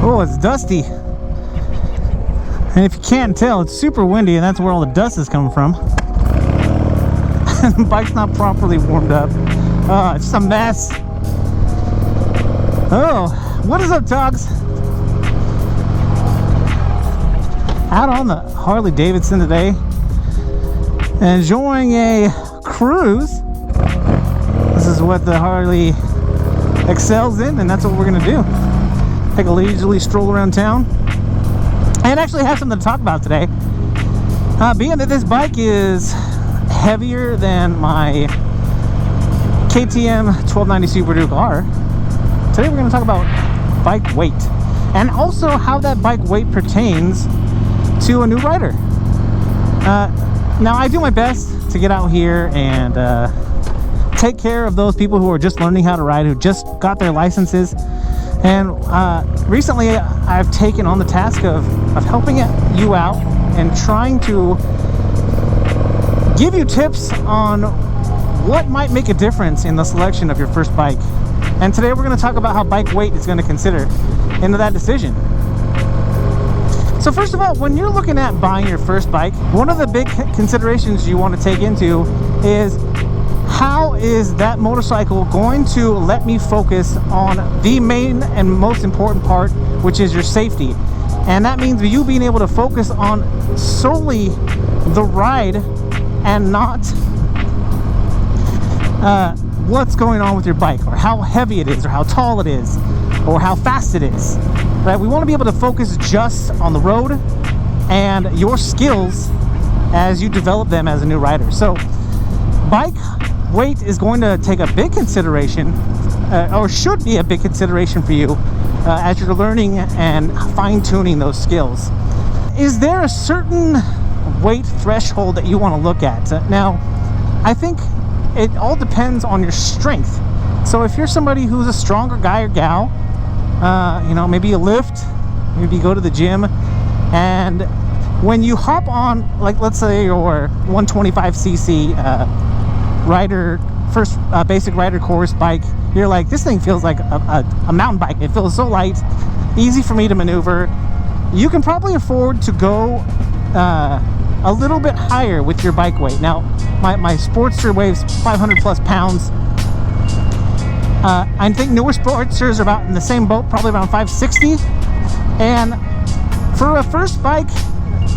Oh, it's dusty. And if you can't tell, it's super windy, and that's where all the dust is coming from. The bike's not properly warmed up. It's just a mess. Oh, what is up, T.O.Gs? Out on the Harley-Davidson today, enjoying a cruise. This is what the Harley excels in, and that's what we're gonna do. Take a leisurely stroll around town and actually have something to talk about today. Being that this bike is heavier than my KTM 1290 Super Duke R, today we're going to talk about bike weight and also how that bike weight pertains to a new rider. Now, I do my best to get out here and take care of those people who are just learning how to ride, who just got their licenses. And recently I've taken on the task of helping you out and trying to give you tips on what might make a difference in the selection of your first bike. And today we're going to talk about how bike weight is going to consider into that decision. So first of all, when you're looking at buying your first bike, one of the big considerations you want to take into is, how is that motorcycle going to let me focus on the main and most important part, which is your safety? And that means you being able to focus on solely the ride and not what's going on with your bike, or how heavy it is, or how tall it is, or how fast it is. Right? We want to be able to focus just on the road and your skills as you develop them as a new rider. So bike weight is going to take a big consideration, or should be a big consideration for you as you're learning and fine-tuning those skills. Is there a certain weight threshold that you want to look at? Now, I think it all depends on your strength. So if you're somebody who's a stronger guy or gal, maybe you lift, maybe you go to the gym, and when you hop on, like, let's say your 125cc rider, first basic rider course bike, you're like, this thing feels like a mountain bike. It feels so light, easy for me to maneuver. You can probably afford to go a little bit higher with your bike weight. Now, my Sportster weighs 500 plus pounds. I think newer Sportsters are about in the same boat, probably around 560. And for a first bike,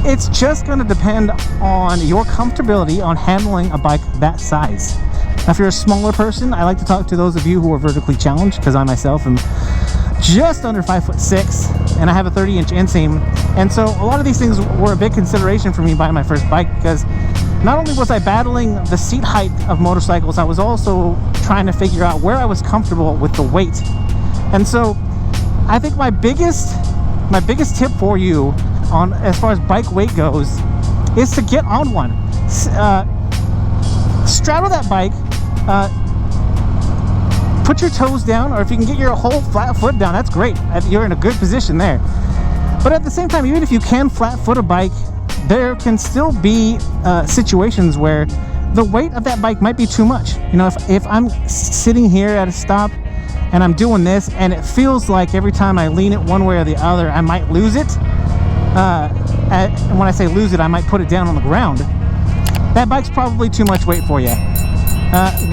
it's just going to depend on your comfortability on handling a bike that size. Now, if you're a smaller person, I like to talk to those of you who are vertically challenged, because I myself am just under 5'6", and I have a 30-inch inseam. And so a lot of these things were a big consideration for me buying my first bike, because not only was I battling the seat height of motorcycles, I was also trying to figure out where I was comfortable with the weight. And so I think my biggest tip for you on as far as bike weight goes is to get on one. Straddle that bike, put your toes down, or if you can get your whole flat foot down, that's great. You're in a good position there. But at the same time, even if you can flat foot a bike, there can still be situations where the weight of that bike might be too much. If I'm sitting here at a stop and I'm doing this, and it feels like every time I lean it one way or the other, I might lose it. And when I say lose it, I might put it down on the ground. That bike's probably too much weight for you.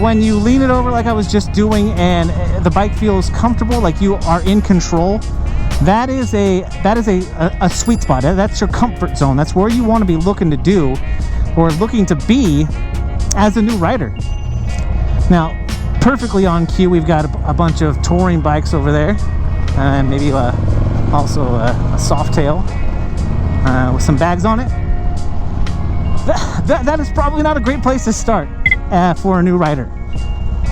When you lean it over like I was just doing, and the bike feels comfortable, like you are in control, that is a sweet spot. That's your comfort zone. That's where you want to be looking to do, or looking to be, as a new rider. Now, perfectly on cue, we've got a bunch of touring bikes over there, and maybe also a Softail with some bags on it. That is probably not a great place to start for a new rider.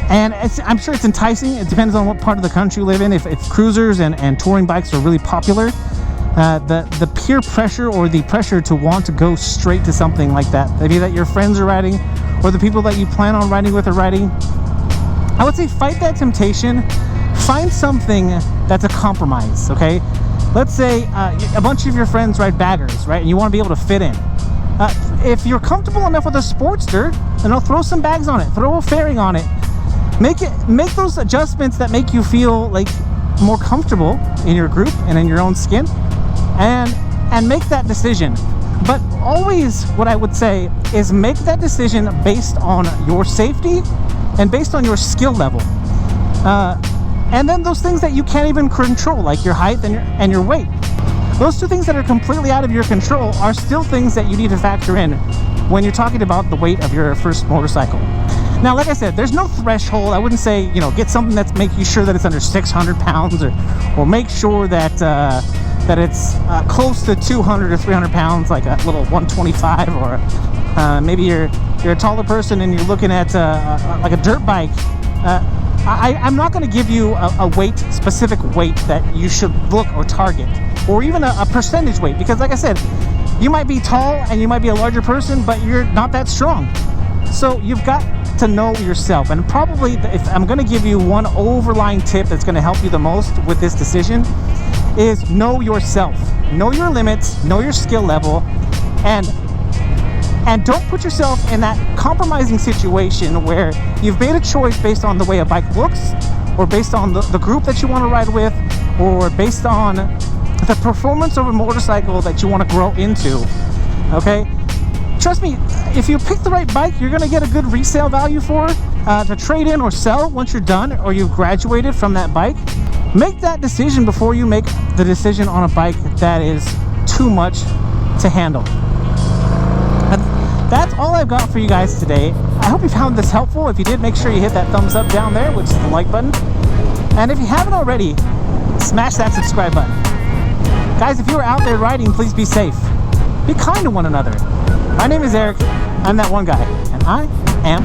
And I'm sure it's enticing. It depends on what part of the country you live in. If cruisers and touring bikes are really popular, the peer pressure, or the pressure to want to go straight to something like that, maybe that your friends are riding, or the people that you plan on riding with are riding, I would say fight that temptation. Find something that's a compromise, okay? Let's say a bunch of your friends ride baggers, right? And you want to be able to fit in. If you're comfortable enough with a Sportster, then throw some bags on it, throw a fairing on it. Make those adjustments that make you feel like more comfortable in your group and in your own skin, and make that decision. But always, what I would say is make that decision based on your safety and based on your skill level. And then those things that you can't even control, like your height and your weight. Those two things that are completely out of your control are still things that you need to factor in when you're talking about the weight of your first motorcycle. Now, like I said, there's no threshold. I wouldn't say, you know, get something that's make you sure that it's under 600 pounds, or make sure that that it's close to 200 or 300 pounds, like a little 125, or maybe you're a taller person and you're looking at like a dirt bike. I'm not going to give you a weight, specific weight that you should look or target, or even a percentage weight, because like I said, you might be tall and you might be a larger person, but you're not that strong. So you've got to know yourself. And probably, if I'm going to give you one overlying tip that's going to help you the most with this decision, is know yourself. Know your limits, know your skill level, and don't put yourself in that compromising situation where you've made a choice based on the way a bike looks, or based on the group that you want to ride with, or based on the performance of a motorcycle that you want to grow into. Okay? Trust me, if you pick the right bike, you're going to get a good resale value for it to trade in or sell once you're done, or you've graduated from that bike. Make that decision before you make the decision on a bike that is too much to handle. That's all I've got for you guys today. I hope you found this helpful. If you did, make sure you hit that thumbs up down there, which is the like button. And if you haven't already, smash that subscribe button. Guys, if you are out there riding, please be safe. Be kind to one another. My name is Eric. I'm that one guy, and I am